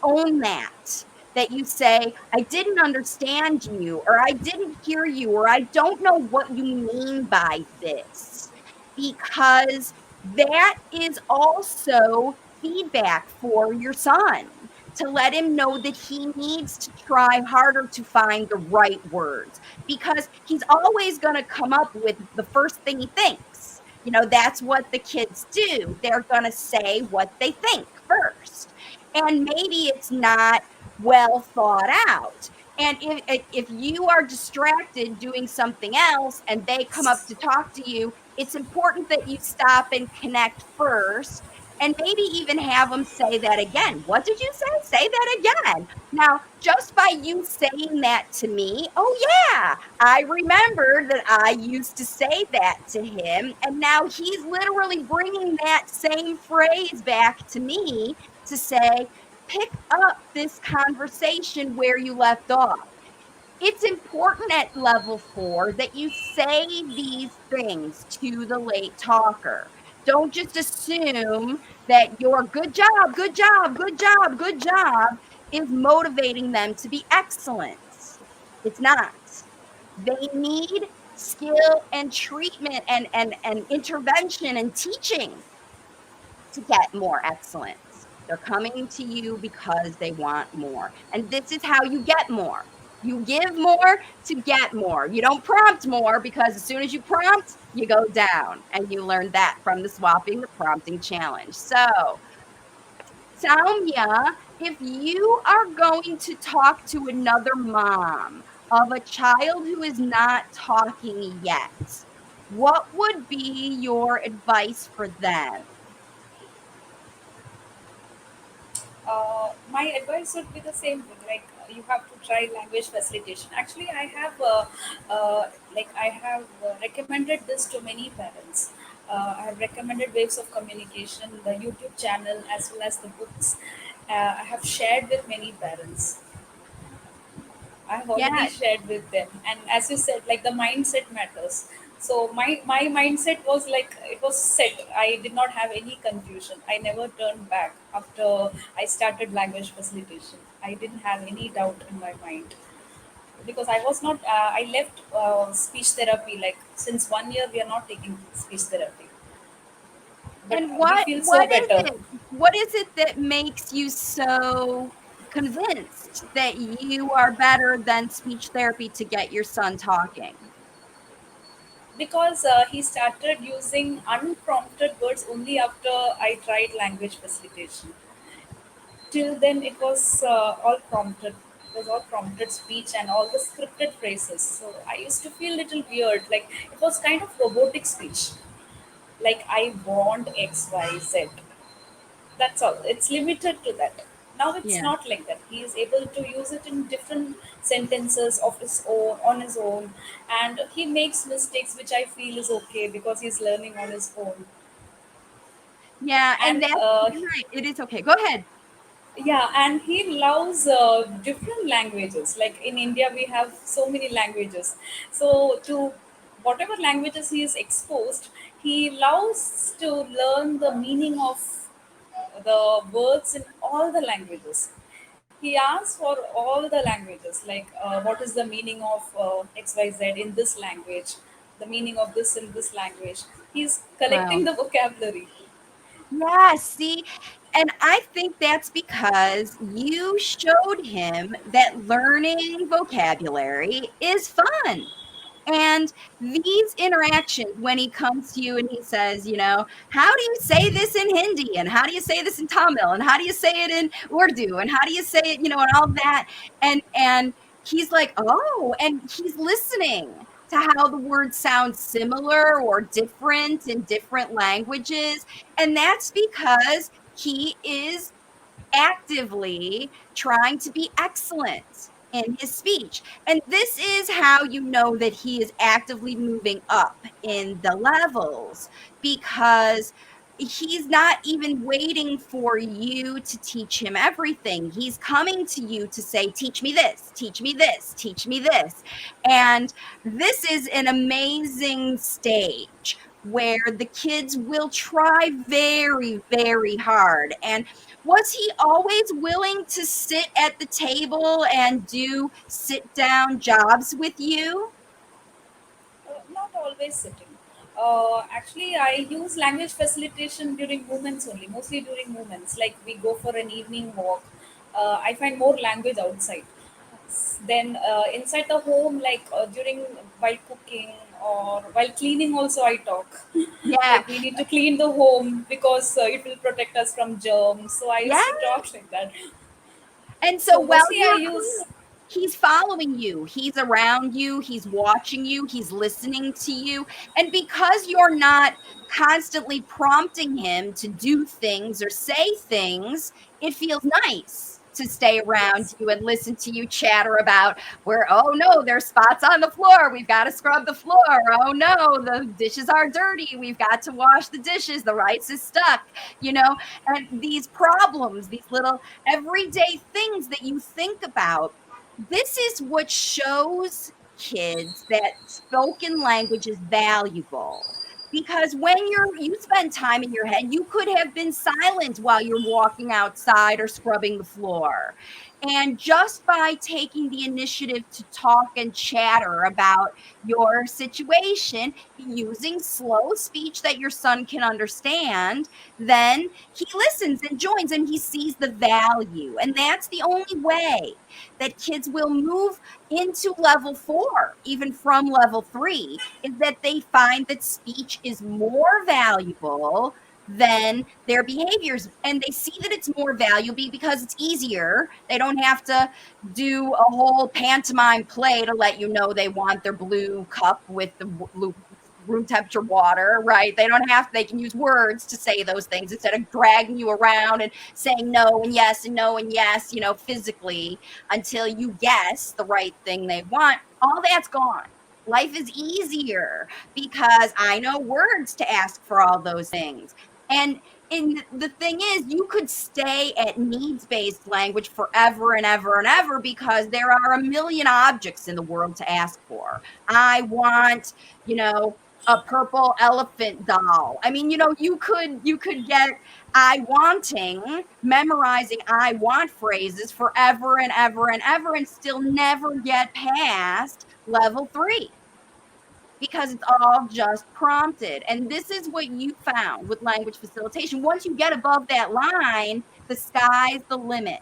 own that you say, I didn't understand you, or I didn't hear you, or I don't know what you mean by this. Because that is also feedback for your son to let him know that he needs to try harder to find the right words because he's always going to come up with the first thing he thinks. That's what the kids do. They're going to say what they think first. And maybe it's not well thought out. And if you are distracted doing something else and they come up to talk to you, it's important that you stop and connect first and maybe even have them say that again. What did you say? Say that again. Now, just by you saying that to me, oh, yeah, I remember that I used to say that to him. And now he's literally bringing that same phrase back to me to say, pick up this conversation where you left off. It's important at level 4 that you say these things to the late talker. Don't just assume that your good job, good job, good job, good job is motivating them to be excellent. It's not. They need skill and treatment and intervention and teaching to get more excellence. They're coming to you because they want more. And this is how you get more. You give more to get more. You don't prompt more because as soon as you prompt, you go down. And you learn that from the Swapping the Prompting Challenge. So, Soumya, if you are going to talk to another mom of a child who is not talking yet, what would be your advice for them? My advice would be the same thing. Like you have to try language facilitation. Actually, I have recommended this to many parents. I have recommended waves of communication, the YouTube channel as well as the books. I have shared with many parents. I have already Yes. shared with them, and as you said, like the mindset matters. So my mindset was like it was set. I did not have any confusion. I never turned back after I started language facilitation. I didn't have any doubt in my mind because I was not. I left speech therapy like since 1 year. We are not taking speech therapy, but And we what feel so what is better. it what is it that makes you so convinced that you are better than speech therapy to get your son talking? Because he started using unprompted words only after I tried language facilitation. Till then, it was all prompted. It was all prompted speech and all the scripted phrases. So I used to feel a little weird. Like it was kind of robotic speech. Like I want X, Y, Z. That's all. It's limited to that. Now it's Yeah. not like that. He is able to use it in different sentences of his own, on his own, and he makes mistakes, which I feel is okay because he's learning on his own. Yeah, and And that's you're right, it is okay. Go ahead. yeah, and he loves different languages. Like in India, we have so many languages. So to whatever languages he is exposed, he loves to learn the meaning of the words in all the languages. He asks for all the languages, like what is the meaning of XYZ in this language, the meaning of this in this language. He's Wow. collecting the vocabulary. Yeah, see, and I think that's because you showed him that learning vocabulary is fun. And these interactions, when he comes to you and he says, how do you say this in Hindi? And how do you say this in Tamil? And how do you say it in Urdu? And how do you say it, and all that. And he's like, oh, and he's listening to how the words sound similar or different in different languages. And that's because he is actively trying to be excellent in his speech. And this is how you know that he is actively moving up in the levels, because he's not even waiting for you to teach him everything. He's coming to you to say, teach me this, teach me this, teach me this. And this is an amazing stage where the kids will try very, very hard. And was he always willing to sit at the table and do sit down jobs with you? Not always sitting. Actually, I use language facilitation during movements only, mostly during movements. Like we go for an evening walk. I find more language outside. Then inside the home, like during while cooking or while cleaning, also I talk. Yeah. Like we need to clean the home because it will protect us from germs. So I Yeah. used to talk like that. And so So while mostly I you're use. cleaning, he's following you, he's around you, he's watching you, he's listening to you. And because you're not constantly prompting him to do things or say things, it feels nice to stay around Yes. you and listen to you chatter about where, oh no, there's spots on the floor. We've got to scrub the floor. Oh no, the dishes are dirty. We've got to wash the dishes. The rice is stuck, you know, and these problems, these little everyday things that you think about. This is what shows kids that spoken language is valuable. Because when you spend time in your head, you could have been silent while you're walking outside or scrubbing the floor. And just by taking the initiative to talk and chatter about your situation using slow speech that your son can understand, then he listens and joins and he sees the value. And that's the only way that kids will move into level 4, even from level 3, is that they find that speech is more valuable than their behaviors. And they see that it's more valuable because it's easier. They don't have to do a whole pantomime play to let you know they want their blue cup with the room temperature water, right? They don't have, they can use words to say those things instead of dragging you around and saying no and yes and no and yes, physically until you guess the right thing they want. All that's gone. Life is easier because I know words to ask for all those things. And the thing is, you could stay at needs based language forever and ever and ever because there are a million objects in the world to ask for. I want, a purple elephant doll. I mean, you could get I wanting, memorizing I want phrases forever and ever and ever and still never get past level 3 because it's all just prompted. And this is what you found with language facilitation. Once you get above that line, the sky's the limit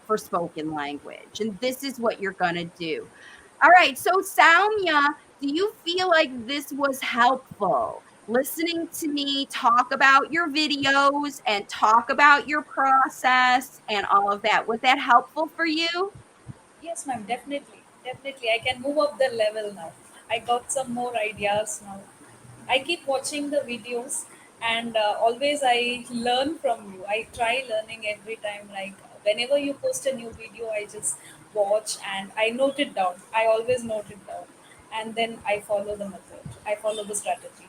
for spoken language. And this is what you're going to do. All right. So, Soumya, do you feel like this was helpful? Listening to me talk about your videos and talk about your process and all of that. Was that helpful for you? Yes, ma'am, definitely. Definitely. I can move up the level now. I got some more ideas now. I keep watching the videos and always I learn from you. I try learning every time. Like whenever you post a new video, I just watch and I note it down. I always note it down. And then I follow the method, I follow the strategy.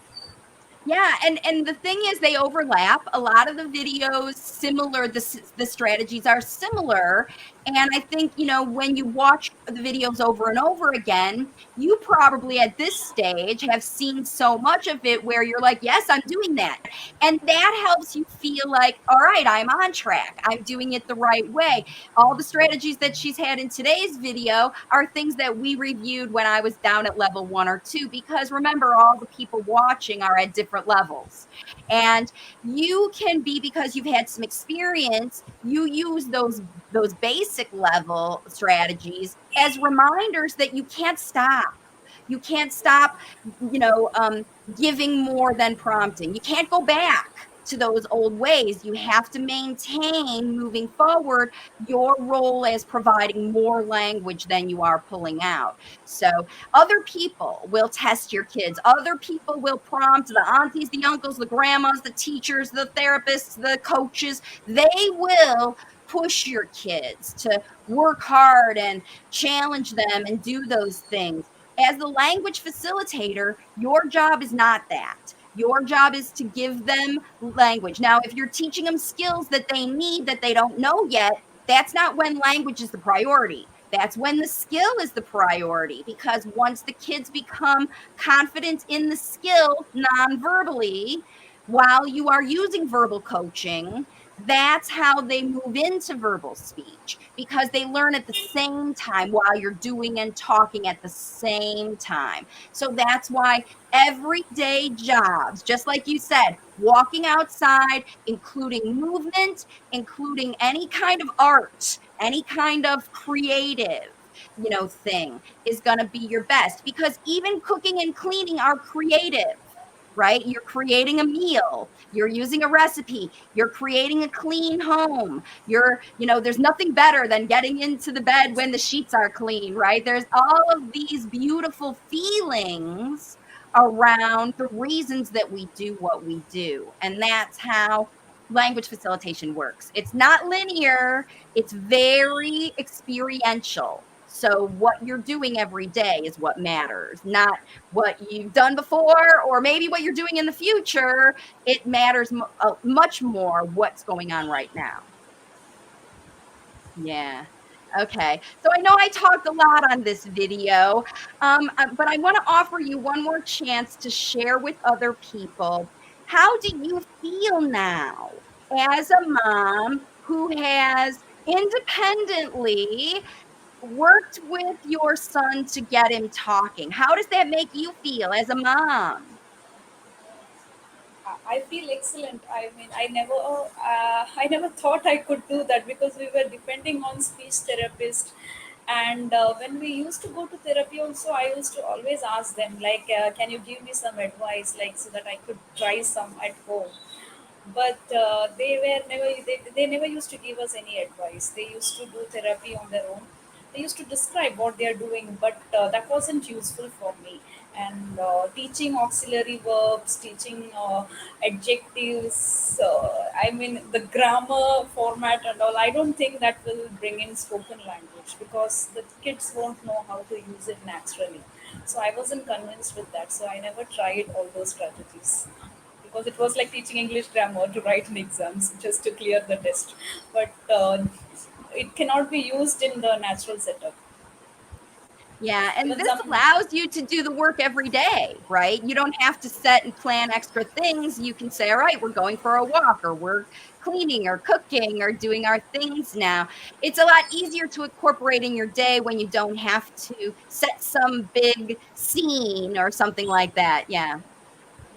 Yeah, and the thing is they overlap. A lot of the videos similar, the strategies are similar. And I think, when you watch the videos over and over again, you probably at this stage have seen so much of it where you're like, yes, I'm doing that. And that helps you feel like, all right, I'm on track. I'm doing it the right way. All the strategies that she's had in today's video are things that we reviewed when I was down at level 1 or 2, because remember, all the people watching are at different levels. And you can be, because you've had some experience, you use those basic level strategies as reminders that you can't stop. You can't stop, giving more than prompting. You can't go back to those old ways. You have to maintain moving forward your role as providing more language than you are pulling out. So other people will test your kids. Other people will prompt the aunties, the uncles, the grandmas, the teachers, the therapists, the coaches. They will push your kids, to work hard and challenge them and do those things. As the language facilitator, your job is not that. Your job is to give them language. Now, if you're teaching them skills that they need that they don't know yet, that's not when language is the priority. That's when the skill is the priority, because once the kids become confident in the skill non-verbally, while you are using verbal coaching, that's how they move into verbal speech, because they learn at the same time while you're doing and talking at the same time. So that's why everyday jobs, just like you said, walking outside, including movement, including any kind of art, any kind of creative, thing is going to be your best, because even cooking and cleaning are creative, right? You're creating a meal, you're using a recipe, you're creating a clean home. There's nothing better than getting into the bed when the sheets are clean, right? There's all of these beautiful feelings around the reasons that we do what we do. And that's how language facilitation works. It's not linear, it's very experiential. So what you're doing every day is what matters, not what you've done before, or maybe what you're doing in the future. It matters much more what's going on right now. Yeah. Okay. So I know I talked a lot on this video, but I want to offer you one more chance to share with other people. How do you feel now as a mom who has independently worked with your son to get him talking? How does that make you feel as a mom? I feel excellent. I mean, I never thought I could do that because we were depending on speech therapist, and when we used to go to therapy, also I used to always ask them like, can you give me some advice, like so that I could try some at home. But they never used to give us any advice. They used to do therapy on their own. They used to describe what they are doing, but that wasn't useful for me. And teaching auxiliary verbs, teaching adjectives, I mean the grammar format and all, I don't think that will bring in spoken language because the kids won't know how to use it naturally. So I wasn't convinced with that, so I never tried all those strategies because it was like teaching English grammar to write in exams just to clear the test. But it cannot be used in the natural setup. Yeah, and Even this some, allows you to do the work every day, right? You don't have to set and plan extra things. You can say, all right, we're going for a walk, or we're cleaning or cooking or doing our things now. It's a lot easier to incorporate in your day when you don't have to set some big scene or something like that. Yeah.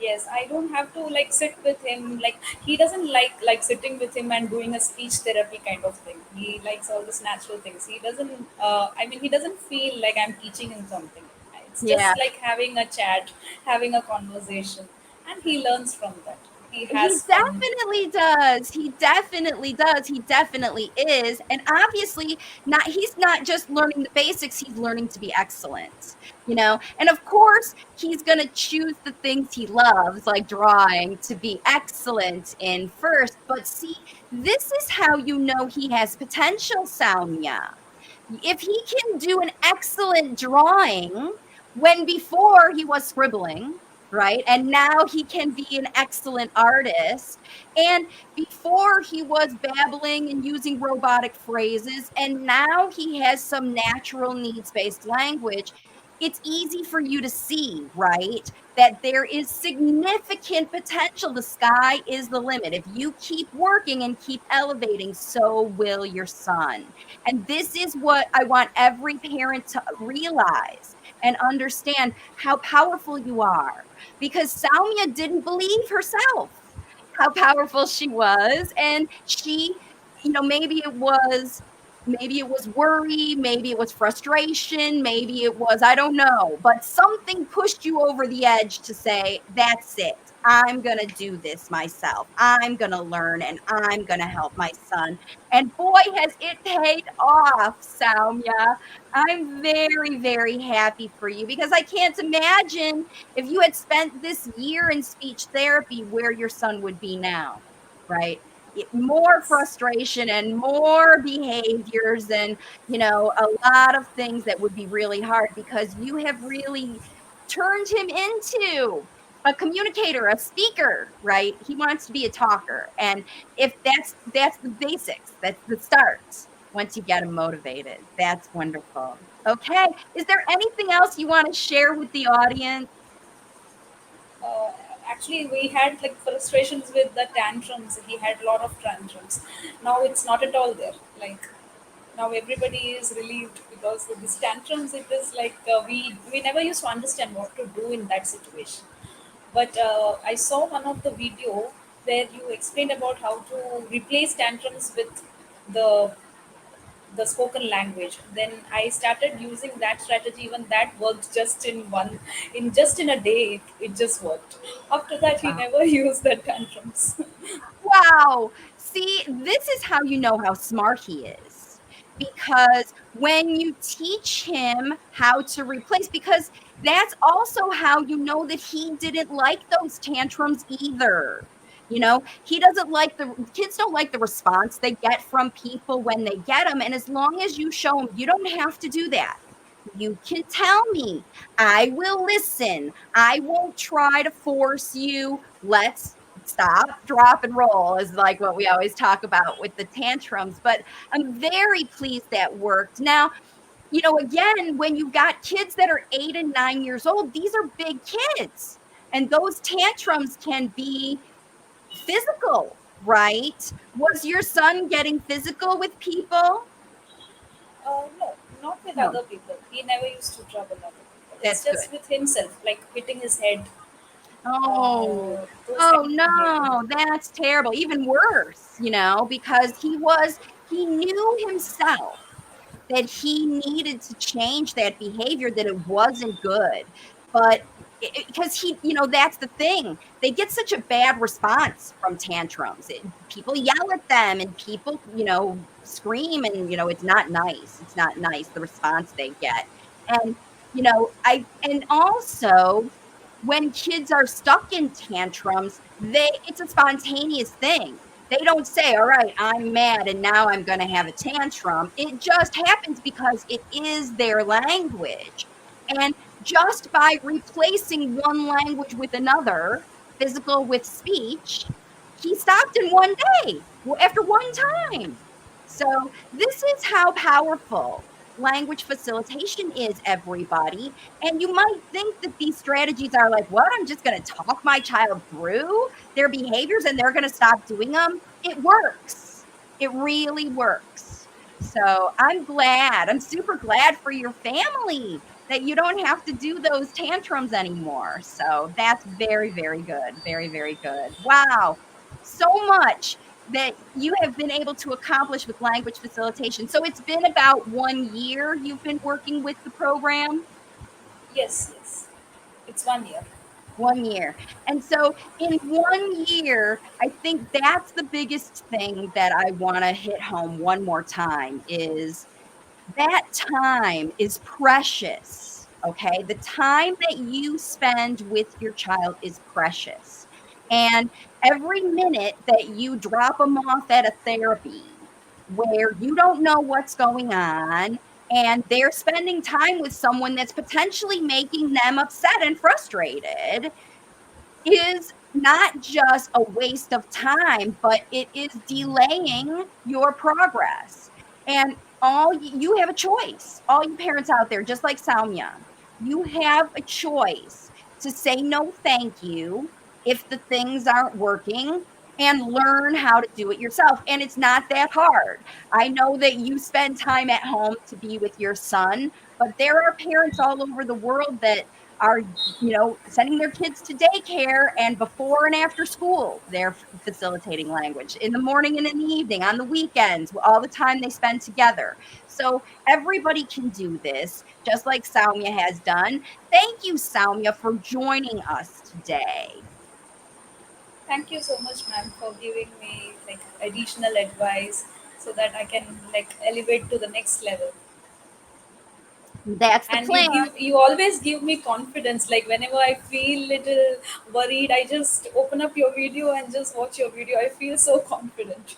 yes, I don't have to like sit with him. Like he doesn't like sitting with him and doing a speech therapy kind of thing. He likes all these natural things. He doesn't. I mean, he doesn't feel like I'm teaching him something. It's Yeah. just like having a chat, having a conversation, and he learns from that. He He has fun. definitely does. He definitely does. He definitely is. And obviously, he's not just learning the basics, he's learning to be excellent. And of course, he's going to choose the things he loves, like drawing, to be excellent in first. But see, this is how you know he has potential, Soumya. If he can do an excellent drawing when before he was scribbling, right? And now he can be an excellent artist. And before he was babbling and using robotic phrases, and now he has some natural needs based language. It's easy for you to see, right? That there is significant potential. The sky is the limit. If you keep working and keep elevating, so will your son. And this is what I want every parent to realize and understand, how powerful you are. Because Soumya didn't believe herself how powerful she was. And she, maybe it was worry, maybe it was frustration, maybe it was, I don't know, but something pushed you over the edge to say, that's it. I'm going to do this myself. I'm going to learn and I'm going to help my son. And boy, has it paid off, Soumya. I'm very, very happy for you, because I can't imagine if you had spent this year in speech therapy where your son would be now, right? more Yes. frustration and more behaviors and, a lot of things that would be really hard because you have really turned him into a communicator, a speaker, right? He wants to be a talker. And if that's the basics, that's the start. Once you get him motivated, that's wonderful. Okay. Is there anything else you want to share with the audience? uh, Actually, we had like frustrations with the tantrums. He had a lot of tantrums. Now it's not at all there. Like now everybody is relieved because of these tantrums. It is like we never used to understand what to do in that situation. But I saw one of the video where you explained about how to replace tantrums with the the spoken language. Then I started using that strategy. Even that worked just in one, in just in a day. It just worked. After that, he never used the tantrums. Wow. See, this is how you know how smart he is. Because when you teach him how to replace, because that's also how you know that he didn't like those tantrums either. He doesn't like the kids don't like the response they get from people when they get them. And as long as you show them, you don't have to do that. You can tell me. I will listen. I won't try to force you. Let's stop, drop, and roll is like what we always talk about with the tantrums. But I'm very pleased that worked. Now, again, when you've got kids that are 8 and 9 years old, these are big kids. And those tantrums can be physical, right? Was your son getting physical with people? No, not with No, other people. He never used to trouble other people. It's that's good. just with himself, like hitting his head, Oh, those oh kind of behavior. no, that's terrible. Even worse, because he knew himself that he needed to change that behavior, that it wasn't good. But because that's the thing. They get such a bad response from tantrums. People yell at them and people, scream and, it's not nice. It's not nice, the response they get. And, and also when kids are stuck in tantrums, it's a spontaneous thing. They don't say, all right, I'm mad and now I'm going to have a tantrum. It just happens because it is their language. And just by replacing one language with another, physical with speech, he stopped in one day after one time. So, this is how powerful language facilitation is, everybody. And you might think that these strategies are like, what? I'm just going to talk my child through their behaviors and they're going to stop doing them. It works. It really works. So I'm glad. I'm super glad for your family that you don't have to do those tantrums anymore. So that's very, very good. Very, very good. Wow. So much that you have been able to accomplish with language facilitation. So it's been about 1 year you've been working with the program? Yes, yes. It's 1 year. 1 year. And so in 1 year, I think that's the biggest thing that I want to hit home one more time is that time is precious. Okay. The time that you spend with your child is precious. And every minute that you drop them off at a therapy where you don't know what's going on and they're spending time with someone that's potentially making them upset and frustrated is not just a waste of time, but it is delaying your progress. And you have a choice. All you parents out there, just like Soumya, you have a choice to say no, thank you, if the things aren't working and learn how to do it yourself. And it's not that hard. I know that you spend time at home to be with your son, but there are parents all over the world that are sending their kids to daycare and before and after school, they're facilitating language in the morning and in the evening, on the weekends, all the time they spend together. So everybody can do this, just like Soumya has done. Thank you, Soumya, for joining us today. Thank you so much, ma'am, for giving me like additional advice so that I can like elevate to the next level. That's the And plan. you always give me confidence. Like whenever I feel little worried, I just open up your video and just watch your video. I feel so confident.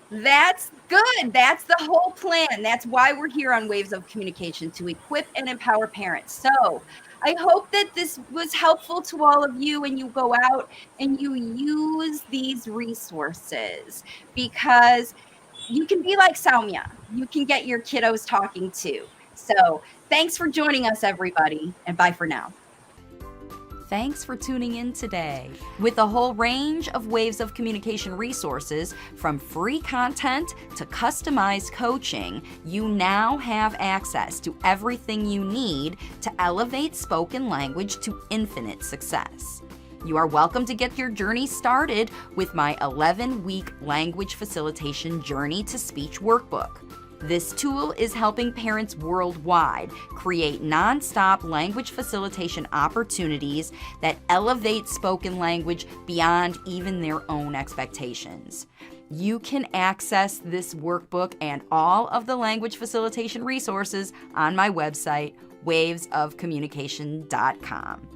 That's good. That's the whole plan. That's why we're here on Waves of Communication, to equip and empower parents. So I hope that this was helpful to all of you and you go out and you use these resources, because you can be like Soumya. You can get your kiddos talking too. So thanks for joining us, everybody, and bye for now. Thanks for tuning in today. With a whole range of Waves of Communication resources, from free content to customized coaching, you now have access to everything you need to elevate spoken language to infinite success. You are welcome to get your journey started with my 11-week Language Facilitation Journey to Speech workbook. This tool is helping parents worldwide create nonstop language facilitation opportunities that elevate spoken language beyond even their own expectations. You can access this workbook and all of the language facilitation resources on my website, wavesofcommunication.com.